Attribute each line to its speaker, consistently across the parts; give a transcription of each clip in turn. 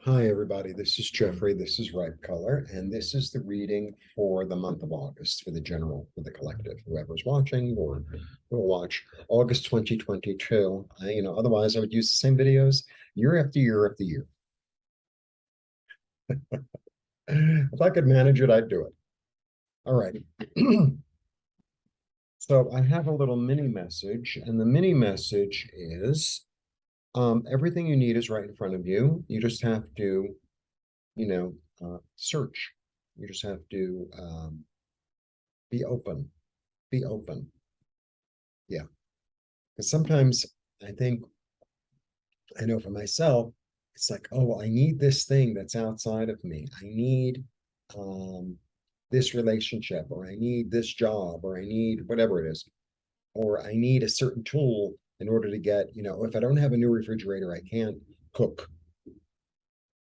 Speaker 1: Hi, everybody. This is Jeffrey. This is Ripecolor, and this is the reading for the month of August for the collective, whoever's watching or will watch August 2022. Otherwise I would use the same videos year after year after year. If I could manage it, I'd do it. All right. So I have a little mini message, and the mini message is everything you need is right in front of you. You just have to search. You just have to be open. Be open. Yeah. Because sometimes I think, I know for myself, it's like, oh, I need this thing that's outside of me. I need this relationship, or I need this job, or I need whatever it is, or I need a certain tool in order to get, if I don't have a new refrigerator, I can't cook.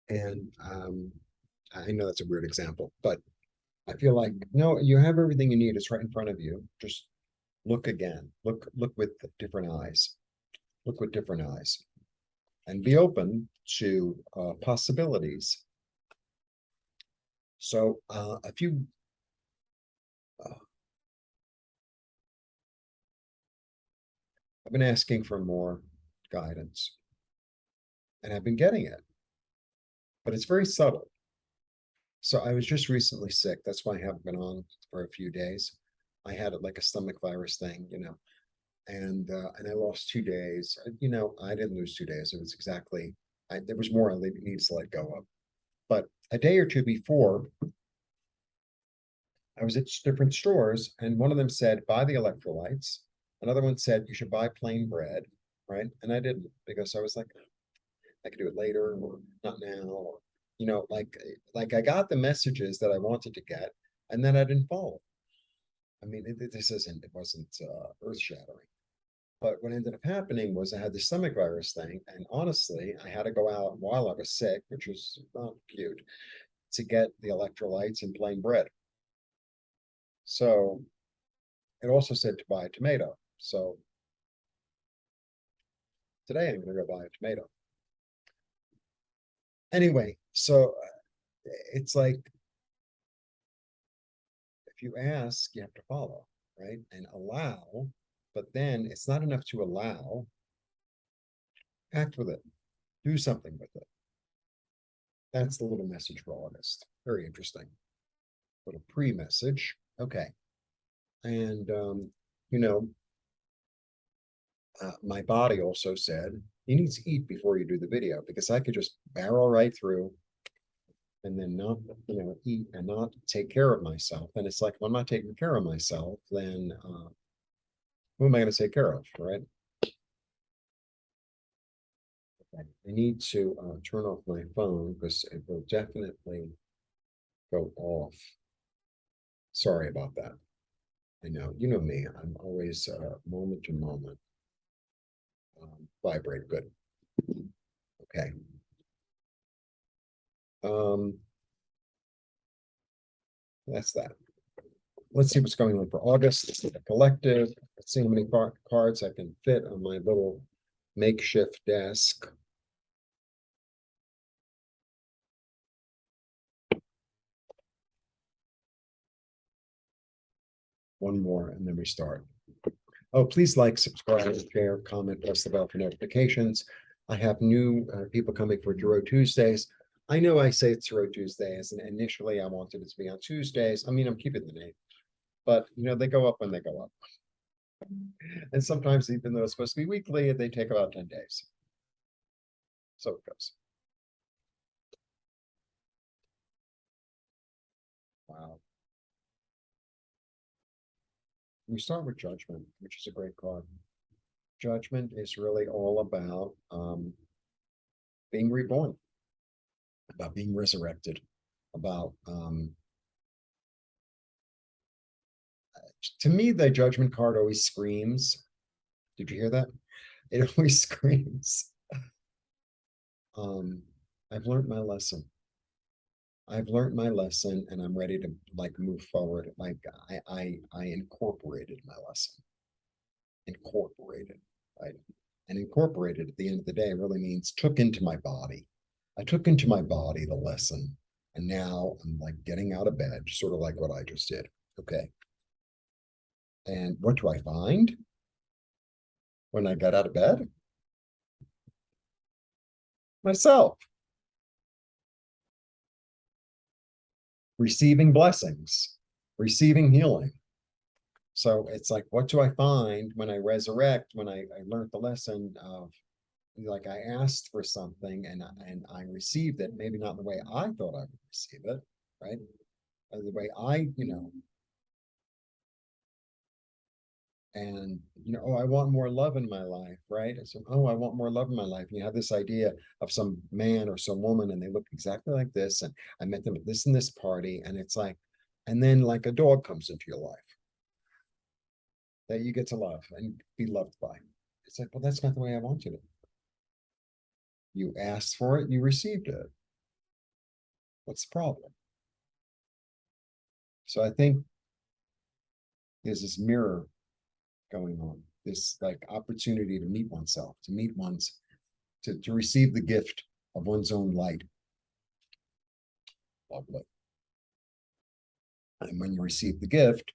Speaker 1: And I know that's a weird example, but I feel like, no, you have everything you need. It's right in front of you. Just look again. Look with different eyes. Look with different eyes. And be open to possibilities. So I've been asking for more guidance, and I've been getting it, but it's very subtle. So I was just recently sick. That's why I haven't been on for a few days. I had like a stomach virus thing, and I lost 2 days. I didn't lose 2 days. It was exactly, there was more I needed to let go of. But a day or two before, I was at different stores, and one of them said, buy the electrolytes. Another one said, you should buy plain bread, right? And I didn't, because I was like, I could do it later or not now, or, like I got the messages that I wanted to get, and then I didn't follow. I mean, it wasn't earth shattering. But what ended up happening was I had the stomach virus thing, and honestly, I had to go out while I was sick, which was not cute, to get the electrolytes and plain bread. So it also said to buy a tomato. So today I'm going to go buy a tomato. Anyway, so it's like, if you ask, you have to follow, right? And allow, but then it's not enough to allow. Act with it. Do something with it. That's the little message for August. Very interesting. Little pre-message. Okay. And, my body also said, you need to eat before you do the video, because I could just barrel right through and then not, eat and not take care of myself. And it's like, if I'm not taking care of myself, then who am I going to take care of, right? Okay. I need to turn off my phone because it will definitely go off. Sorry about that. I know, you know me, I'm always moment to moment. Vibrate, good. Okay. That's that. Let's see what's going on for August. This is the collective. Let's see how many cards I can fit on my little makeshift desk. One more, and then we start. Oh, please like, subscribe, share, comment, press the bell for notifications. I have new people coming for Tarot Tuesdays. I know I say it's Tarot Tuesdays, and initially I wanted it to be on Tuesdays. I mean, I'm keeping the name, but they go up when they go up. And sometimes, even though it's supposed to be weekly, they take about 10 days. So it goes. Wow. We start with Judgment, which is a great card. Judgment is really all about being reborn, about being resurrected, about to me, the Judgment card always screams. Did you hear that? It always screams. I've learned my lesson. I've learned my lesson, and I'm ready to move forward. Like I incorporated my lesson. Incorporated, right? And incorporated at the end of the day really means took into my body. I took into my body the lesson, and now I'm like getting out of bed, sort of like what I just did. Okay. And what do I find when I got out of bed? Myself receiving blessings, receiving healing. So it's like, what do I find when I resurrect, when I learned the lesson of like I asked for something and I received it, maybe not the way I thought I would receive it, right? Or the way and oh, I want more love in my life, right? So, oh, I want more love in my life. And you have this idea of some man or some woman, and they look exactly like this, and I met them at this and this party, and it's like, and then like a dog comes into your life that you get to love and be loved by. It's like, well, that's not the way I wanted it. You asked for it, you received it. What's the problem? So I think there's this mirror going on, this like opportunity to meet oneself, to meet one's, to receive the gift of one's own light. Lovely. And when you receive the gift,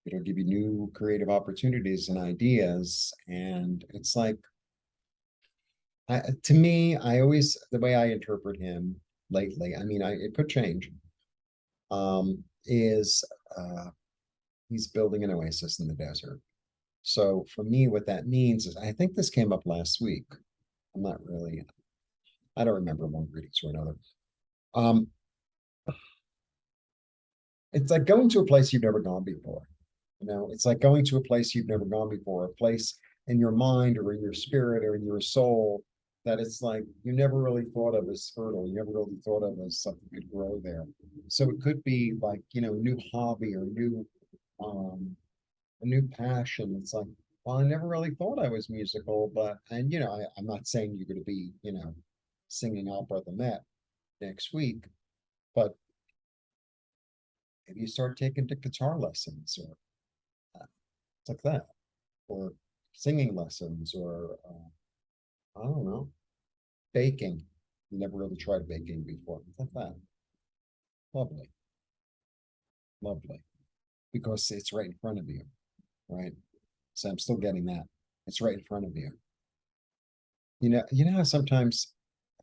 Speaker 1: it'll give you new creative opportunities and ideas. And it's like, to me, I always, the way I interpret him lately, I mean, it could change, is he's building an oasis in the desert. So for me, what that means is, I think this came up last week. I'm not really, I don't remember one reading to another. Um, it's like going to a place you've never gone before. It's like going to a place you've never gone before, a place in your mind or in your spirit or in your soul that it's like you never really thought of as fertile. You never really thought of as something could grow there. So it could be like, a new hobby or a new passion. It's like, well, I never really thought I was musical, but, and, I'm not saying you're going to be, singing opera at the Met next week, but if you start taking the guitar lessons or like that, or singing lessons, or I don't know, baking. You never really tried baking before. Like that. Lovely, lovely. Because it's right in front of you, right? So I'm still getting that. It's right in front of you. You know how sometimes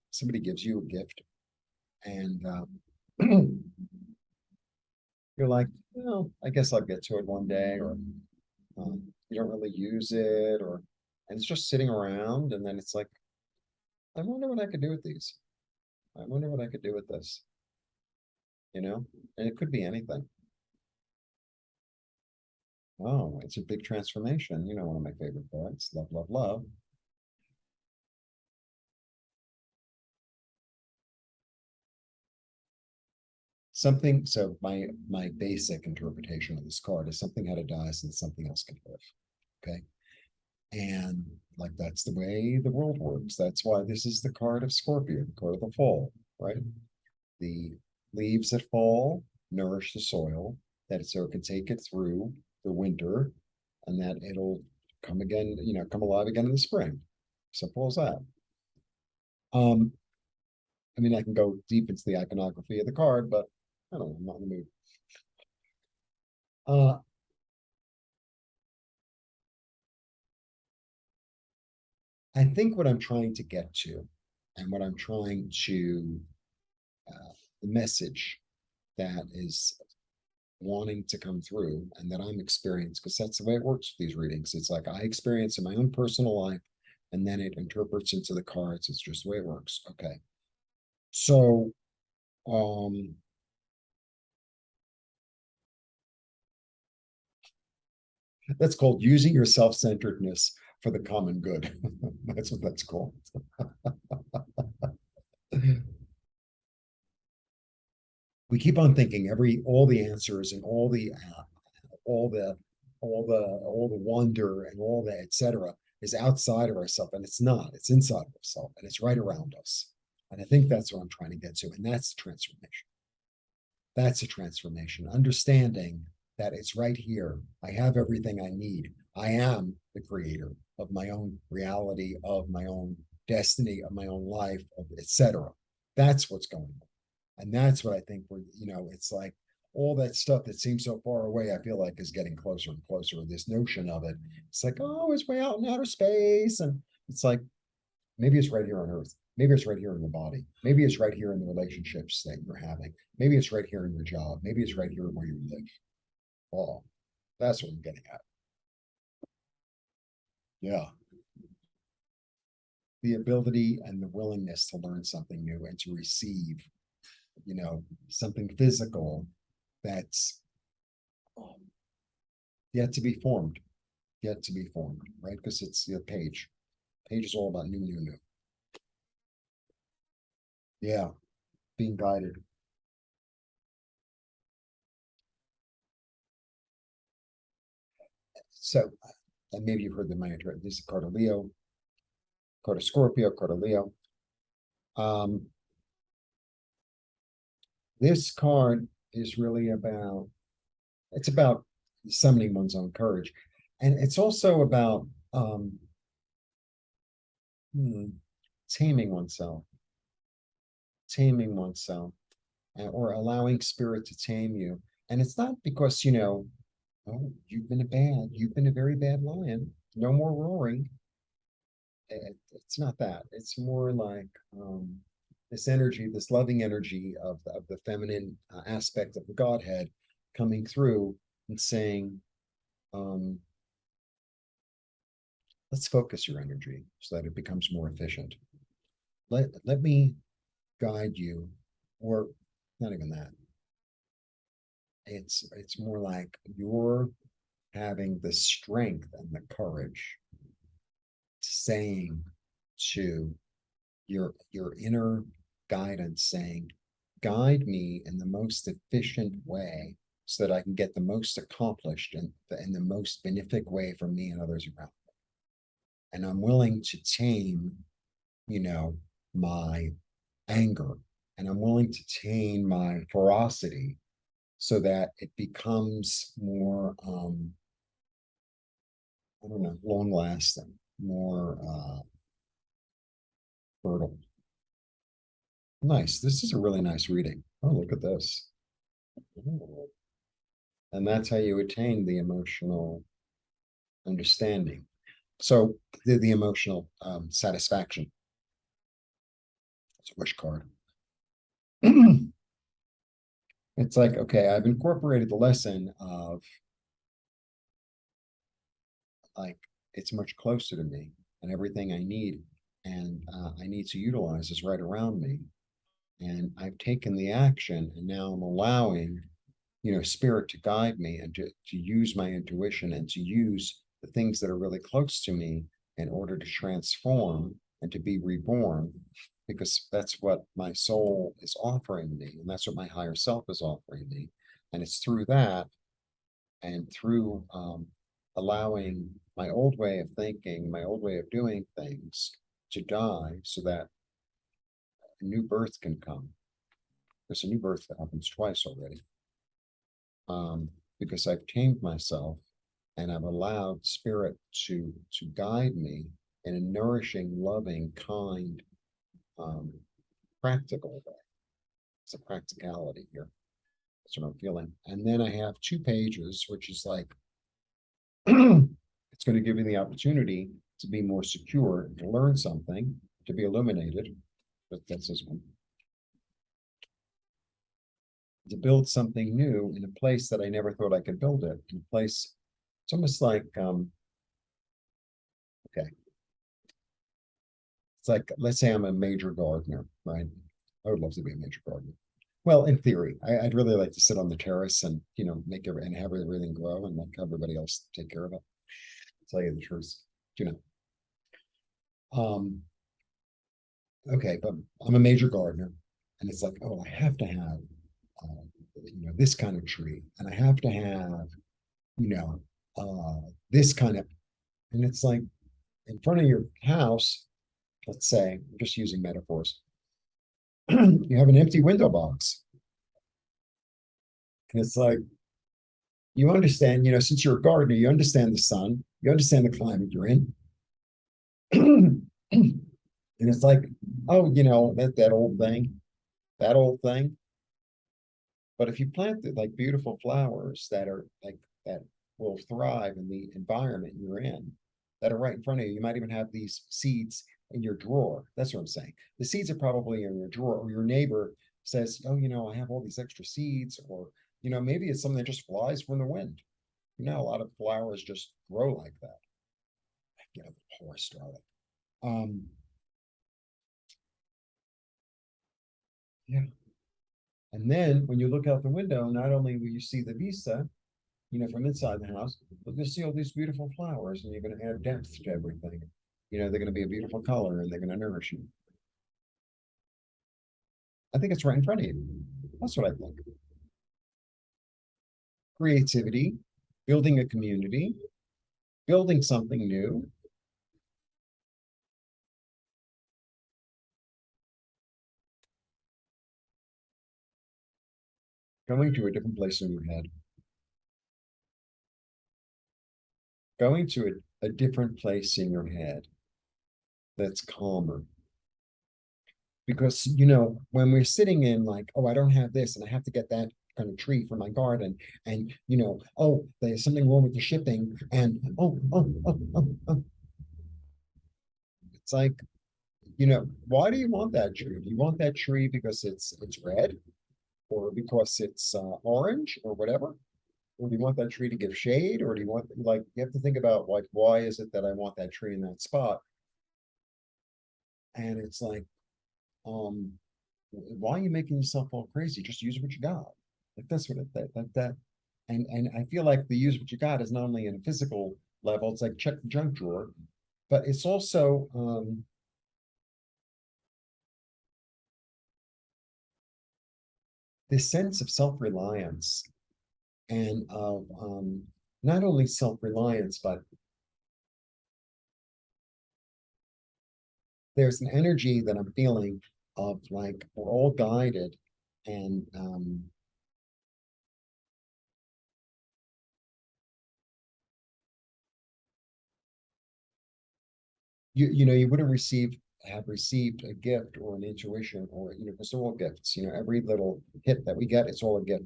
Speaker 1: somebody gives you a gift and you're like, well, I guess I'll get to it one day, or you don't really use it, or and it's just sitting around, and then it's like, I wonder what I could do with these. I wonder what I could do with this, and it could be anything. Oh, it's a big transformation. One of my favorite poets, love, love, love. Something, so my basic interpretation of this card is something had to die so that something else can live. Okay. And like that's the way the world works. That's why this is the card of Scorpio, the card of the fall, right? The leaves that fall nourish the soil, that so it can take it through the winter, and that it'll come again, come alive again in the spring. Simple as that. Um, I mean, I can go deep into the iconography of the card, but I don't know, I'm not in the mood. Uh, I think what I'm trying to get to, and what I'm trying to, the message that is wanting to come through and that I'm experiencing, because that's the way it works with these readings. It's like I experience in my own personal life, and then it interprets into the cards. It's just the way it works. Okay. So, um, that's called using your self-centeredness for the common good. That's what that's called. We keep on thinking all the answers and all the all the wonder and all the etc. is outside of ourselves, and it's not. It's inside of ourselves, and it's right around us. And I think that's what I'm trying to get to, and that's the transformation. That's a transformation. Understanding that it's right here. I have everything I need. I am the creator of my own reality, of my own destiny of my own life, etc. That's what's going on. And that's what I think it's like all that stuff that seems so far away, I feel like is getting closer and closer. This notion of it, it's like, oh, it's way out in outer space. And it's like, maybe it's right here on Earth. Maybe it's right here in your body. Maybe it's right here in the relationships that you're having. Maybe it's right here in your job. Maybe it's right here where you live. Oh, that's what I'm getting at. Yeah. The ability and the willingness to learn something new and to receive, something physical that's yet to be formed, right? Because it's the page. Page is all about new, new, new. Yeah, being guided. So, and maybe you've heard the mantra. This is card of Leo, card of Scorpio, card of Leo. This card is really it's about summoning one's own courage. And it's also about taming oneself, or allowing spirit to tame you. And it's not because, oh, you've been a very bad lion. No more roaring. It's not that. It's more like this energy, this loving energy of the feminine aspect of the Godhead coming through and saying, let's focus your energy so that it becomes more efficient. Let me guide you, or not even that. It's more like you're having the strength and the courage saying to your inner guidance, saying, guide me in the most efficient way so that I can get the most accomplished and in the most benefic way for me and others around me. And I'm willing to tame, my anger, and I'm willing to tame my ferocity so that it becomes more I don't know, long lasting, more fertile. Nice. This is a really nice reading. Oh, look at this. Ooh. And that's how you attain the emotional understanding. So the emotional satisfaction. It's a wish card. It's like, okay, I've incorporated the lesson of like, it's much closer to me and everything I need and I need to utilize is right around me. And I've taken the action and now I'm allowing, spirit to guide me and to use my intuition and to use the things that are really close to me in order to transform and to be reborn, because that's what my soul is offering me and that's what my higher self is offering me. And it's through that and through allowing my old way of thinking, my old way of doing things to die so that a new birth can come. There's a new birth that happens twice already. Because I've tamed myself and I've allowed spirit to guide me in a nourishing, loving, kind, practical way. It's a practicality here. That's what I'm feeling. And then I have 2 pages, which is like, it's going to give you the opportunity to be more secure, to learn something, to be illuminated. But that's this one. To build something new in a place that I never thought I could build it. In a place, it's almost like, okay. It's like, let's say I'm a major gardener, right? I would love to be a major gardener. Well, in theory, I'd really like to sit on the terrace and, make it and have everything grow and let everybody else take care of it. I'll tell you the truth, Okay, but I'm a major gardener and it's like, oh, I have to have, this kind of tree and I have to have, this kind of, and it's like in front of your house, let's say, I'm just using metaphors, you have an empty window box. And it's like, you understand, since you're a gardener, you understand the sun, you understand the climate you're in. And it's like, oh, that old thing, that old thing. But if you plant like beautiful flowers that are like that will thrive in the environment you're in, that are right in front of you, you might even have these seeds in your drawer. That's what I'm saying. The seeds are probably in your drawer, or your neighbor says, oh, I have all these extra seeds, or maybe it's something that just flies from the wind. A lot of flowers just grow like that. The poor starlet. Um, yeah. And then when you look out the window, not only will you see the vista, from inside the house, but you'll see all these beautiful flowers, and you're going to add depth to everything. They're going to be a beautiful color, and they're going to nourish you. I think it's right in front of you. That's what I think. Creativity, building a community, building something new. Going to a different place in your head. Going to a different place in your head that's calmer. Because, when we're sitting in like, oh, I don't have this and I have to get that kind of tree for my garden, and, oh, there's something wrong with the shipping, and it's like, why do you want that tree? Do you want that tree because it's red, or because it's orange, or whatever? Or do you want that tree to give shade, or do you want, like, you have to think about, like, why is it that I want that tree in that spot? And it's like, um, why are you making yourself all crazy? Just use what you got. Like, that's what that. And I feel like the use what you got is not only in a physical level, it's like check the junk drawer, but it's also this sense of self-reliance, and of not only self-reliance, but there's an energy that I'm feeling of, like, we're all guided, and you wouldn't have received a gift or an intuition, or because they're all gifts. Every little hit that we get, it's all a gift.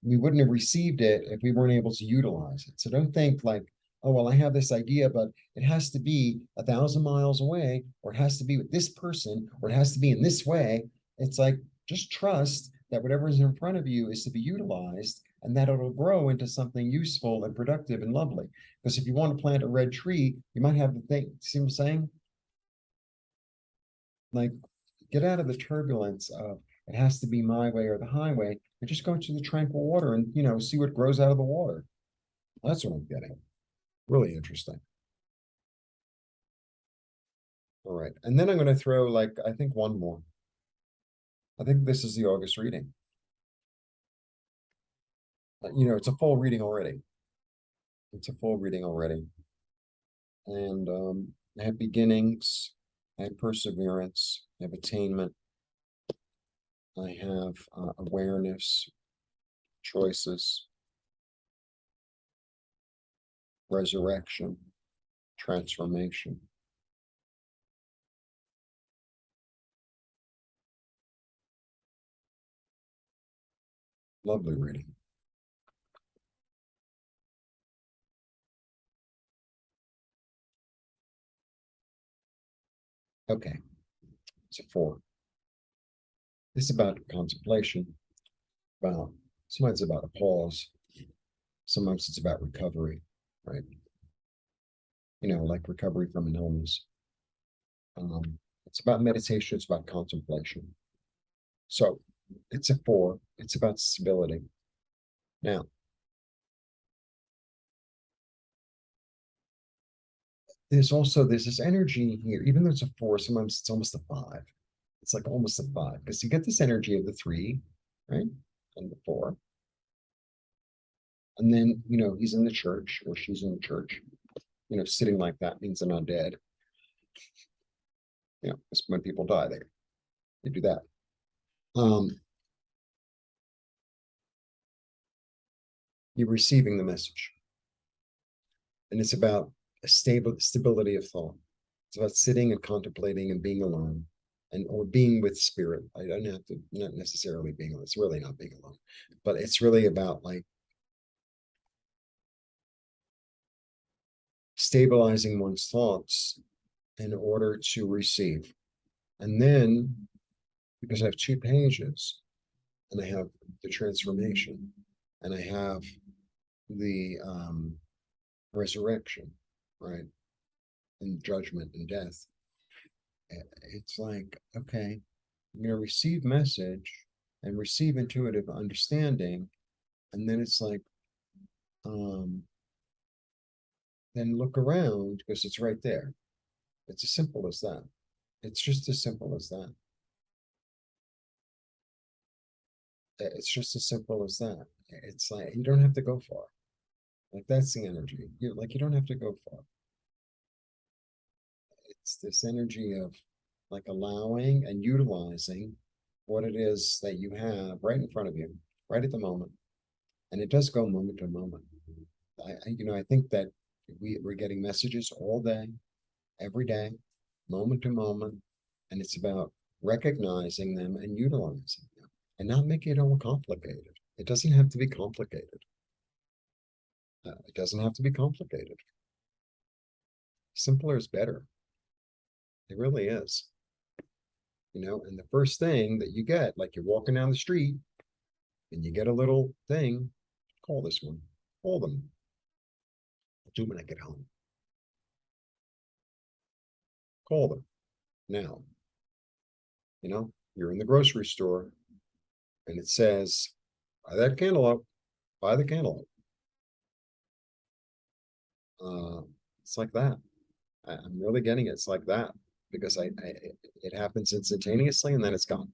Speaker 1: We wouldn't have received it if we weren't able to utilize it. So don't think like, oh, well, I have this idea, but it has to be 1,000 miles away, or it has to be with this person, or it has to be in this way. It's like, just trust that whatever is in front of you is to be utilized, and that it'll grow into something useful and productive and lovely. Because if you want to plant a red tree, you might have the thing, see what I'm saying? Like, get out of the turbulence of, it has to be my way or the highway, and just go into the tranquil water, and see what grows out of the water. That's what I'm getting. Really interesting. All right. And then I'm going to throw, like, I think one more. I think this is the August reading. It's a full reading already. It's a full reading already. And I have beginnings, I have perseverance, I have attainment, I have awareness, choices, resurrection, transformation. Lovely reading. Okay, it's a 4. This is about contemplation, about, sometimes about a pause, sometimes it's about recovery, right? Like recovery from an illness. It's about meditation, it's about contemplation. So it's a 4, it's about stability. Now, there's this energy here, even though it's a 4, sometimes it's almost a 5. It's like almost a 5, because you get this energy of the 3, right? And the 4. And then, he's in the church, or she's in the church. Sitting like that means they're not dead. Because when people die, they do that. Um, you're receiving the message. And it's about a stability of thought. It's about sitting and contemplating and being alone, and or being with spirit. I don't have to, not necessarily being alone. It's really not being alone, but it's really about like stabilizing one's thoughts in order to receive. And then, because I have 2 pages, and I have the transformation, and I have the resurrection, right? And judgment and death. It's like, okay, I'm going to receive message and receive intuitive understanding. And then it's like, um, then look around because it's right there. It's as simple as that. It's just as simple as that. It's just as simple as that. It's like you don't have to go far. Like that's the energy. You don't have to go far. It's this energy of like allowing and utilizing what it is that you have right in front of you, right at the moment. And it does go moment to moment. I think that we're getting messages all day, every day, moment to moment, and it's about recognizing them and utilizing them and not making it all complicated. It doesn't have to be complicated. It doesn't have to be complicated. Simpler is better. It really is. And the first thing that you get, like you're walking down the street and you get a little thing, call this one, call them. I'll do when I get home. Call them now. You're in the grocery store and it says, buy that cantaloupe, buy the cantaloupe. It's like that. I'm really getting it. It's like that because it happens instantaneously and then it's gone.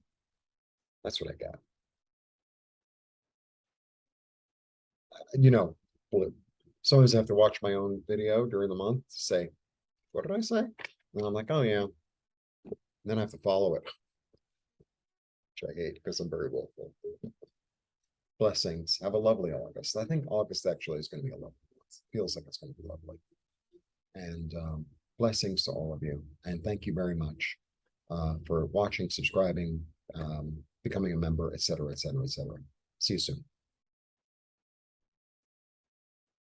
Speaker 1: That's what I got. You know, sometimes I have to watch my own video during the month to say, what did I say? And I'm like, oh yeah. And then I have to follow it, which I hate because I'm very willful. Blessings. Have a lovely August. I think August actually is going to be a lovely month. Feels like it's going to be lovely. And blessings to all of you. And thank you very much for watching, subscribing, becoming a member, etc., etc., etc. See you soon.